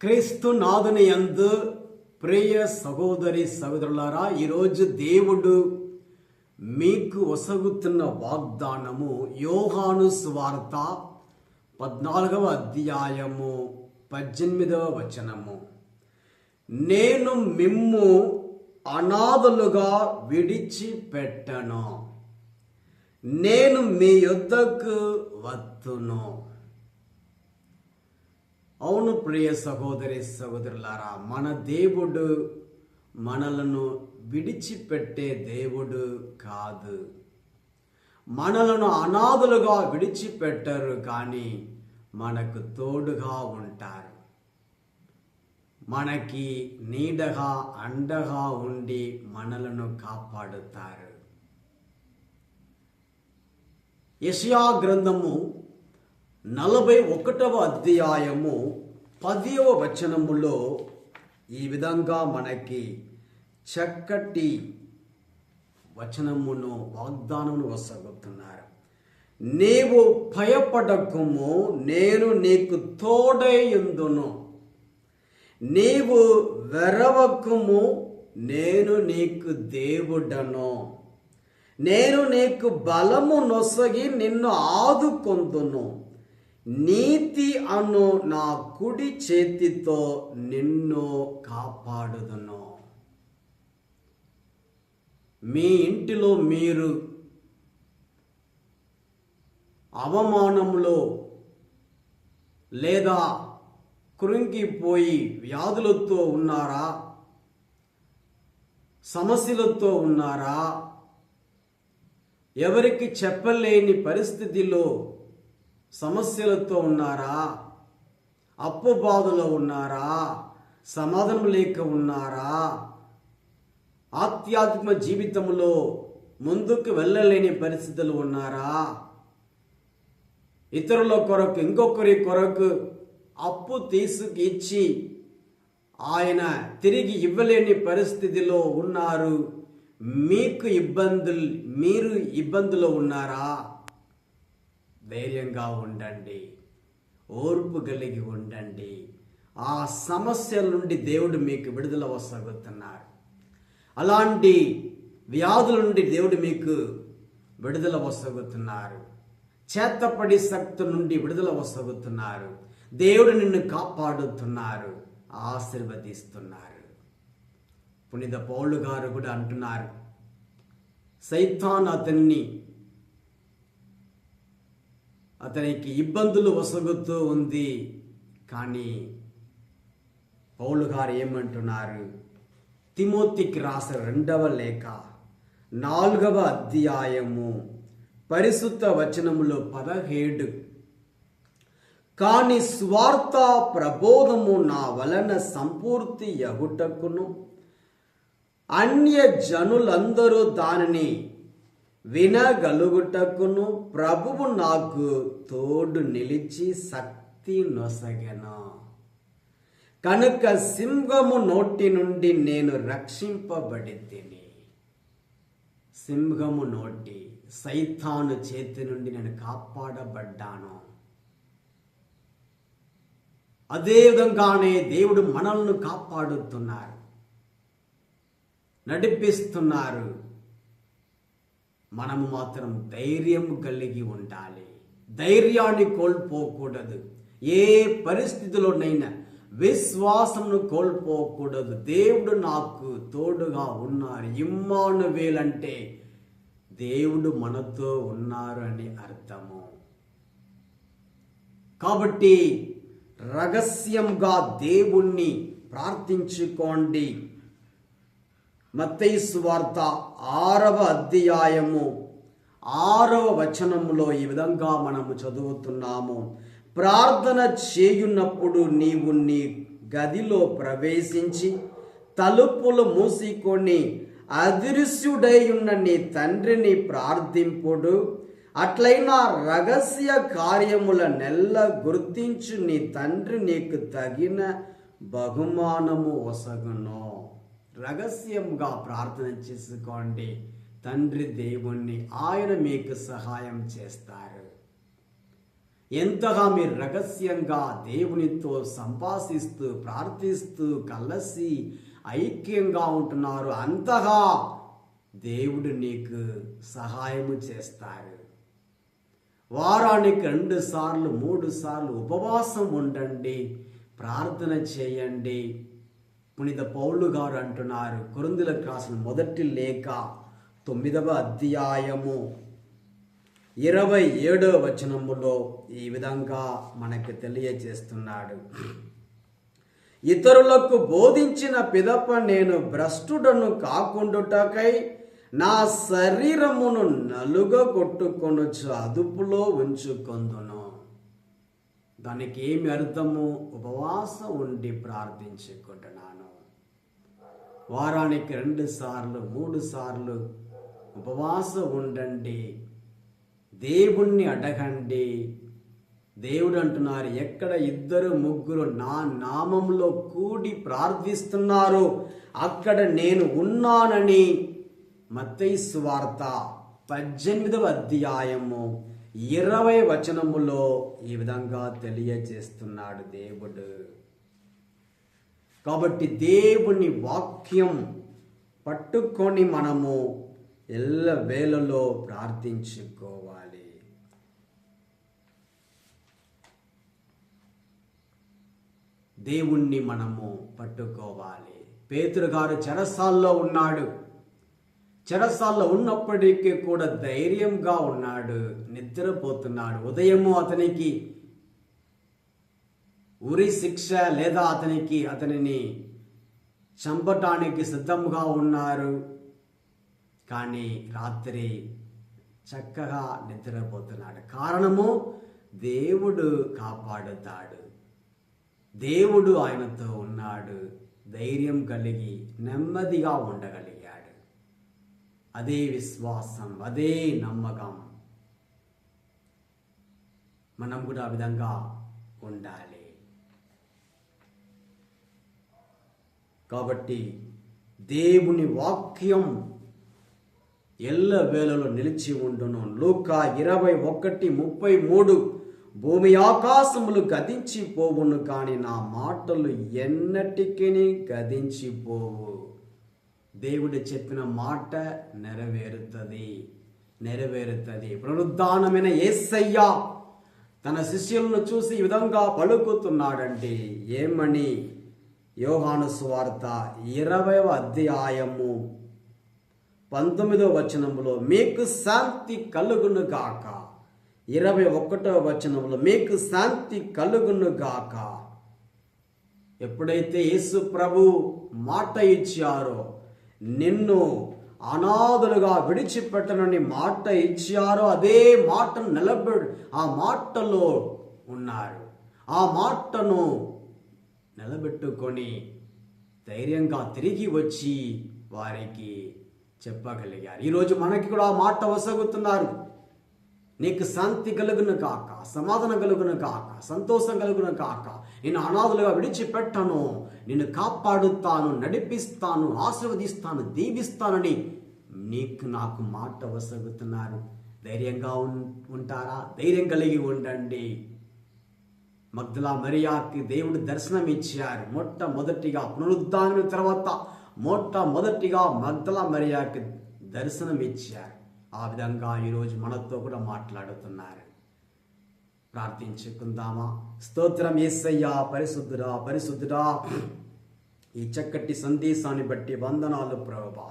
క్రీస్తు నాదుని యందు ప్రియ సహోదరి సహోదరులారా, ఈరోజు దేవుడు మీకు ఒసగుతున్న వాగ్దానము యోహాను సువార్త 14వ అధ్యాయము 18వ వచనము. నేను మిమ్ము అనాథలుగా విడిచిపెట్టను, నేను మీ యొద్దకు వత్తును. అవును ప్రియ సహోదరి సహోదరులారా, మన దేవుడు మనలను విడిచిపెట్టే దేవుడు కాదు. మనలను అనాథలుగా విడిచిపెట్టరు, కానీ మనకు తోడుగా ఉంటారు. మనకి నీడగా అండగా ఉండి మనలను కాపాడుతారు. యెషయా గ్రంథము 41వ అధ్యాయము 10వ వచనములో ఈ విధంగా మనకి చక్కటి వచనమును వాగ్దానమును వసగుతున్నారు. నీవు భయపడకుము, నేను నీకు తోడై యుందును. నీవు వెరవకుము, నేను నీకు దేవుడను. నేను నీకు బలము నొసగి నిన్ను ఆదుకొందును. నీతి అను నా కుడి చేతితో నిన్ను కాపాడుదును. మీ ఇంటిలో మీరు అవమానంలో లేదా కృంగిపోయి వ్యాధులతో ఉన్నారా? సమస్యలతో ఉన్నారా? ఎవరికి చెప్పలేని పరిస్థితిలో సమస్యలతో ఉన్నారా? అప్పు బాధలో ఉన్నారా? సమాధానం లేక ఉన్నారా? ఆధ్యాత్మిక జీవితంలో ముందుకు వెళ్ళలేని పరిస్థితులు ఉన్నారా? ఇతరుల కొరకు, ఇంకొకరి కొరకు అప్పు తీసుకిచ్చి ఆయన తిరిగి ఇవ్వలేని పరిస్థితిలో ఉన్నారు. మీరు ఇబ్బందులో ఉన్నారా? ధైర్యంగా ఉండండి, ఓర్పు కలిగి ఉండండి. ఆ సమస్యల నుండి దేవుడు మీకు విడుదల వసగుతున్నారు. అలాంటి వ్యాధుల నుండి దేవుడు మీకు విడుదల వసగుతున్నారు. చేతపడి శక్తి నుండి విడుదల వసగుతున్నారు. దేవుడు నిన్ను కాపాడుతున్నారు, ఆశీర్వదిస్తున్నారు. పునీత పౌలు గారు కూడా అంటున్నారు, సైతాన్ అతనికి ఇబ్బందులు వసగుతూ ఉంది. కానీ పౌలు గారు ఏమంటున్నారు? తిమోతికి రాసిన 2వ లేఖ 4వ అధ్యాయము పరిశుద్ధ వచనములో 17, కాని స్వార్థ ప్రబోధము నా వలన సంపూర్తి యగుటకును అన్య జనులందరూ దానిని వినగలుగుటకును ప్రభువు నాకు తోడు నిలిచి శక్తి నొసగెను. కనుక సింహము నోటి నుండి నేను రక్షింపబడితిని. సింహము నోటి, సైతాను చేతి నుండి నేను కాపాడబడ్డాను. అదే విధంగానే దేవుడు మనల్ని కాపాడుతున్నారు, నడిపిస్తున్నారు. మనము మాత్రం ధైర్యం కలిగి ఉండాలి. ధైర్యాన్ని కోల్పోకూడదు. ఏ పరిస్థితిలోనైనా విశ్వాసమును కోల్పోకూడదు. దేవుడు నాకు తోడుగా ఉన్నారు. ఇమ్మానువేల్ అంటే దేవుడు మనతో ఉన్నారు అని అర్థము. కాబట్టి రహస్యంగా దేవుణ్ణి ప్రార్థించుకోండి. మత్తయి సువార్త 6వ అధ్యాయము 6వ వచనములో ఈ విధంగా మనము చదువుతున్నాము. ప్రార్థన చేయున్నప్పుడు నీవు నీ గదిలో ప్రవేశించి తలుపులు మూసికొని అదృశ్యుడై ఉన్న నీ తండ్రిని ప్రార్థింపుడు. అట్లయినా రహస్య కార్యముల నెల్ల గుర్తించు నీ తండ్రి నీకు తగిన బహుమానము వసగును. రహస్యంగా ప్రార్థన చేసుకోండి. తండ్రి దేవుణ్ణి, ఆయన మీకు సహాయం చేస్తారు. ఎంతగా మీరు రహస్యంగా దేవునితో సంభాషిస్తూ ప్రార్థిస్తూ కలిసి ఐక్యంగా ఉంటున్నారు, అంతగా దేవుడు నీకు సహాయము చేస్తారు. వారానికి 2 సార్లు 3 సార్లు ఉపవాసం ఉండండి, ప్రార్థన చేయండి. పునీత పౌలు గారు అంటున్నారు, కొరింథీయులకు రాసిన మొదటి లేఖ 9వ అధ్యాయము 27వ వచనములో ఈ విధంగా మనకు తెలియజేస్తున్నాడు. ఇతరులకు బోధించిన పిదప నేను భ్రష్టుడను కాకుండుటకై నా శరీరమును నలుగగొట్టుకొనుచు అదుపులో ఉంచుకొందును. దానికి ఏమి అర్థము? ఉపవాసం ఉండి ప్రార్థించుకుంటున్నాను. వారానికి 2 సార్లు 3 సార్లు ఉపవాసం ఉండండి, దేవుణ్ణి అడగండి. దేవుడు అంటున్నారు, ఎక్కడ 2-3 నా నామంలో కూడి ప్రార్థిస్తున్నారు అక్కడ నేను ఉన్నానని. మత్తయి సువార్త 18వ అధ్యాయము 20వ వచనములో ఈ విధంగా తెలియజేస్తున్నాడు దేవుడు. కాబట్టి దేవుని వాక్యం పట్టుకొని మనము ఎల్ల వేళలో ప్రార్థించుకోవాలి. దేవుణ్ణి మనము పట్టుకోవాలి. పేతురు గారు చెరసాల్లో ఉన్నాడు. చెరసాల్లో ఉన్నప్పటికీ కూడా ధైర్యంగా ఉన్నాడు, నిద్రపోతున్నాడు. ఉదయము అతనికి ఉరి శిక్ష లేదా అతనిని చంపటానికి సిద్ధంగా ఉన్నారు. కానీ రాత్రి చక్కగా నిద్రపోతున్నాడు. కారణము, దేవుడు కాపాడుతాడు, దేవుడు ఆయనతో ఉన్నాడు. ధైర్యం కలిగి నెమ్మదిగా ఉండగలిగాడు. అదే విశ్వాసం, అదే నమ్మకం. మనం కూడా ఆ విధంగా ఉండాలి. కాబట్టి దేవుని వాక్యం ఎల్ల వేళలో నిలిచి ఉండును. లూకా 21:33 భూమి ఆకాశములు గతించిపోవును, కానీ నా మాటలు ఎన్నటికీ గతించిపోవు. దేవుడు చెప్పిన మాట నెరవేరుతుంది. పునరుద్ధానమైన యేసయ్య తన శిష్యులను చూసి ఈ విధంగా పలుకుతున్నాడండి. ఏమని? యోహాను సువార్త 20వ అధ్యాయము 19వ వచనములో మీకు శాంతి కలుగును గాక. 21వ వచనంలో మీకు శాంతి కలుగును గాక. ఎప్పుడైతే యేసు ప్రభు మాట ఇచ్చారో, నిన్ను అనాథలుగా విడిచిపెట్టనని మాట ఇచ్చారో, అదే మాటను ఆ మాటలో ఉన్నారు. ఆ మాటను నిలబెట్టుకొని ధైర్యంగా తిరిగి వచ్చి వారికి చెప్పగలిగారు. ఈరోజు మనకి కూడా ఆ మాట వసగుతున్నారు. నీకు శాంతి కలుగును కాక, సమాధానం కలుగును కాక, సంతోషం కలుగును కాక, నేను అనాథలుగా విడిచిపెట్టను, నిన్ను కాపాడుతాను, నడిపిస్తాను, ఆశీర్వదిస్తాను, దీవిస్తానని నాకు మాట వసగుతున్నారు. ధైర్యంగా ఉంటారా? ధైర్యం కలిగి ఉండండి. మగ్దలా మరియాకి దేవుడు దర్శనం ఇచ్చారు. మొట్టమొదటిగా పునరుద్ధానం తర్వాత మొట్టమొదటిగా మగ్దలా మరియాకి దర్శనం ఇచ్చారు. ఆ విధంగా ఈరోజు మనతో కూడా మాట్లాడుతున్నారు. ప్రార్థించుకుందామా? స్తోత్రం యేసయ్యా, పరిశుద్ధుడా, ఈ చక్కటి సందేశాన్ని బట్టి వందనాలు ప్రభువా.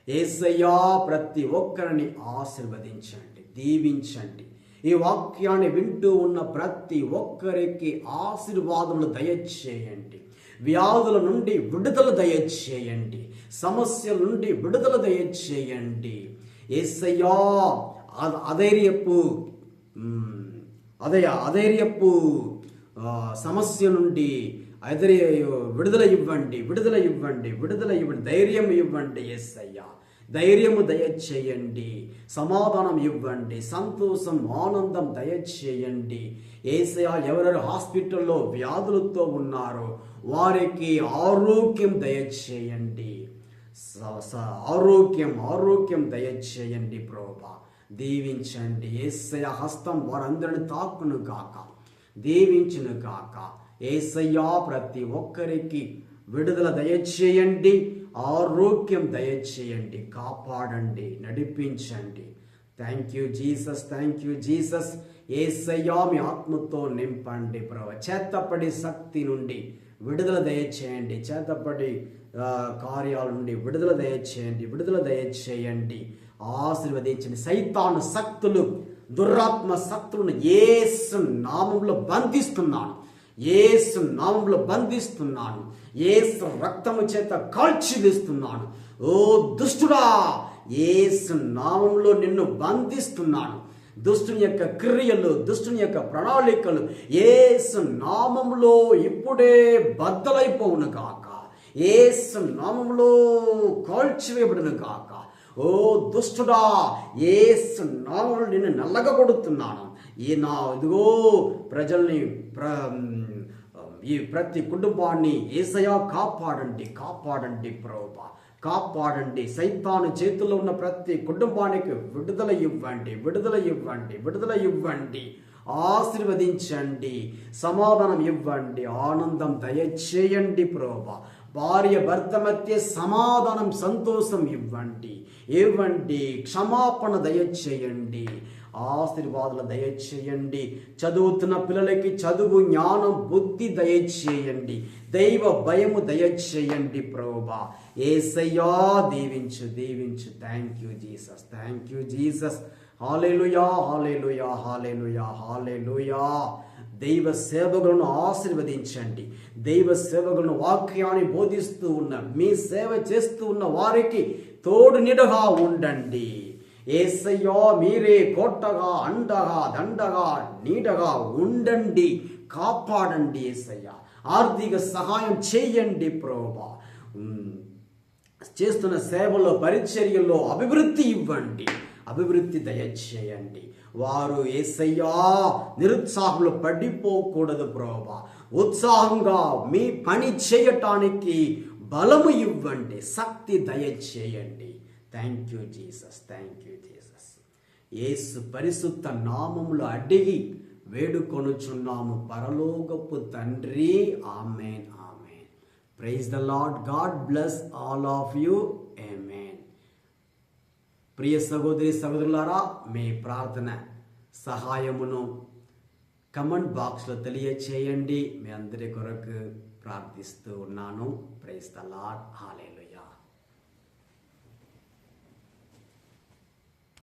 యేసయ్యా, ప్రతి ఒక్కరిని ఆశీర్వదించండి, దీవించండి. ఈ వాక్యాన్ని వింటూ ఉన్న ప్రతి ఒక్కరికి ఆశీర్వాదములు దయచేయండి. వ్యాధుల నుండి విడుదల దయచేయండి. సమస్యల నుండి విడుదల దయచేయండి. యేసయ్యా, అధైర్యపు సమస్య నుండి విడుదల ఇవ్వండి. ధైర్యం ఇవ్వండి యేసయ్యా. ధైర్యము దయచేయండి, సమాధానం ఇవ్వండి, సంతోషం, ఆనందం దయచేయండి. యేసయ్యా, ఎవరెవరు హాస్పిటల్లో వ్యాధులతో ఉన్నారో వారికి ఆరోగ్యం దయచేయండి. ఆరోగ్యం దయచేయండి ప్రభువా. దీవించండి. యేసయ్య హస్తం వారందరిని తాకును గాక, దీవించును గాక. యేసయ్య ప్రతి ఒక్కరికి విడుదల దయచేయండి, ఆరోగ్యం దయచేయండి, కాపాడండి, నడిపించండి. Thank you Jesus, thank you Jesus. Yesayya మీ ఆత్మతో నింపండి ప్రభువా. చేతపడి శక్తి నుండి విడుదల దయచేయండి, చేతపడి కార్యాల నుండి విడుదల దయచేయండి, విడుదల దయచేయండి. ఆశీర్వదించండి. సైతాను శక్తులు, దురాత్మ శక్తులను యేసు నామములో బంధిస్తున్నాను, యేసు నామములో బంధిస్తున్నాను, యేసు రక్తము చేత కాల్చివేస్తున్నాను. ఓ దుష్టుడా, యేసు నామములో నిన్ను బంధిస్తున్నాను. దుష్టుని యొక్క క్రియలు, దుష్టుని యొక్క ప్రణాళికలు యేసు నామములో ఇప్పుడే బద్దలైపోవును గాక, యేసు నామములో కాల్చివేయబడును గాక. ఓ దుష్టుడా, యేసు నామములో నిన్ను నల్లగొడుతున్నాను. ఇదిగో ప్రజల్ని, ఈ ప్రతి కుటుంబాన్ని యేసయ్యా కాపాడండి, కాపాడండి ప్రభువా, కాపాడండి. సైతాను చేతుల్లో ఉన్న ప్రతి కుటుంబానికి విడుదల ఇవ్వండి, విడుదల ఇవ్వండి, విడుదల ఇవ్వండి. ఆశీర్వదించండి, సమాధానం ఇవ్వండి, ఆనందం దయచేయండి ప్రభువా. భార్య భర్త మధ్య సమాధానం, సంతోషం ఇవ్వండి, ఇవ్వండి. క్షమాపణ దయచేయండి, ఆశీర్వాదాలు దయచేయండి. చదువుతున్న పిల్లలకి చదువు, జ్ఞానం, బుద్ధి దయచేయండి, దైవ భయము దయచేయండి ప్రభువా. యేసయ్యా దీవించు, దీవించు. Thank you Jesus, thank you Jesus. Hallelujah, hallelujah, hallelujah, hallelujah. దైవ సేవకులను ఆశీర్వదించండి. దైవ సేవకులను వాక్యాన్ని బోధిస్తూ ఉన్న, మీ సేవ చేస్తూ ఉన్న వారికి తోడు నీడగా ఉండండి. యేసయ్యా మీరే కోటగా, అండగా, దండగా, నీడగా ఉండండి, కాపాడండి. యేసయ్యా ఆర్థిక సహాయం చేయండి ప్రభువా. చేస్తున్న సేవలో, పరిచర్యలో అభివృద్ధి ఇవ్వండి, అభివృద్ధి దయచేయండి. వారు యేసయ్యా నిరుత్సాహంలో పడిపోకూడదు ప్రభువా. ఉత్సాహంగా మీ పని చేయటానికి బలము ఇవ్వండి, శక్తి దయచేయండి. Thank you Jesus, thank you Jesus. Yesu పరిశుద్ధ నామములో అడిగి వేడుకొనుచున్నాము పరలోకపు తండ్రి. Amen, amen. Praise the lord. God bless all of you. Amen. ప్రియ సహోదరి సహోదరులారా, మీ ప్రార్థన సహాయమును కమెంట్ బాక్స్లో తెలియచేయండి. మీ అందరి కొరకు ప్రార్థిస్తూ ఉన్నాను. Praise the Lord. హల్లెలూయా.